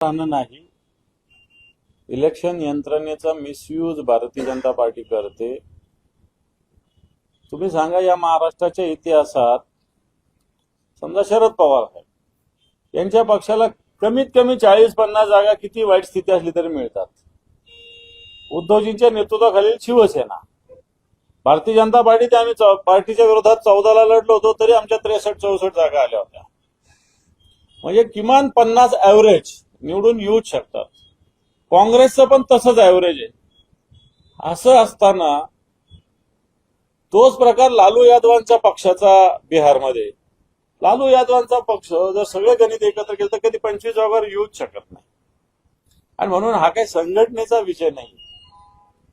नाही, इलेक्शन यंत्रणेचा misuse Bharatiya Janata party करते. तुम्ही सांगा, या महाराष्ट्राच्या इतिहासात समजा शरद पवार साहेब यांच्या पक्षाला कमीत कमी 40-50 जागा किती वाईट स्थिती असली तरी मिळतात. उद्धवजींच्या नेतृत्वाखालील शिवसेना, भारतीय जनता पार्टी आम्ही पार्टीच्या विरोधात 14ला लढलो होतो तरी आमच्या 63-64 जागा आल्या होत्या. म्हणजे किमान 50 ऍव्हरेज निवडून येऊच शकतात. काँग्रेसचं पण तसंच ऍव्हरेज आहे. असं असताना तोच प्रकार लालू यादवांच्या पक्षाचा बिहारमध्ये, लालू यादवांचा पक्ष जर सगळे गणित एकत्र केलं तर कधी 25 जागावर येऊच शकत नाही. आणि म्हणून हा काही संघटनेचा विषय नाही.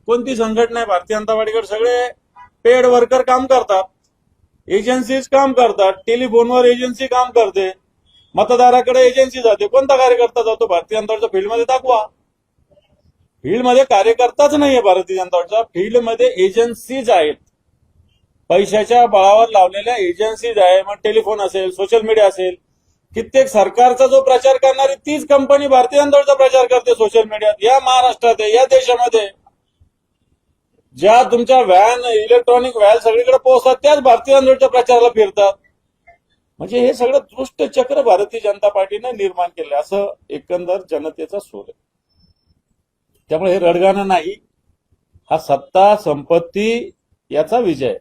कोणती संघटना आहे? भारतीय जनता पार्टीकडे सगळे पेड वर्कर काम करतात, एजन्सीज काम करतात, टेलिफोनवर एजन्सी काम करते, मतदाराकडे एजन्सी जाते. कोणता कार्यकर्ता जातो भारतीय जनता पार्टीच्या फील्डमध्ये? दाखवा. फील्डमध्ये कार्यकर्ताच नाहीये भारतीय जनता पार्टीचा, फील्डमध्ये एजन्सीज आहेत, पैशाच्या बळावर लावलेल्या एजन्सीज आहे. मग टेलिफोन असेल, सोशल मीडिया असेल, कित्येक सरकारचा जो प्रचार करणारी तीच कंपनी भारतीय जनता पार्टीचा प्रचार करते सोशल मीडियात. या महाराष्ट्रात आहे, या देशामध्ये ज्या तुमच्या व्हॅन, इलेक्ट्रॉनिक व्हॅन सगळीकडे पोहोचतात त्याच भारतीय जनता पार्टीच्या प्रचाराला फिरतात. म्हणजे हे सगळं दृष्ट चक्र भारतीय जनता पार्टीने निर्माण केलं, असं एकंदर जनतेचा सूर आहे. त्यामुळे हे रडगाणं नाही, हा सत्ता संपत्ती याचा विजय.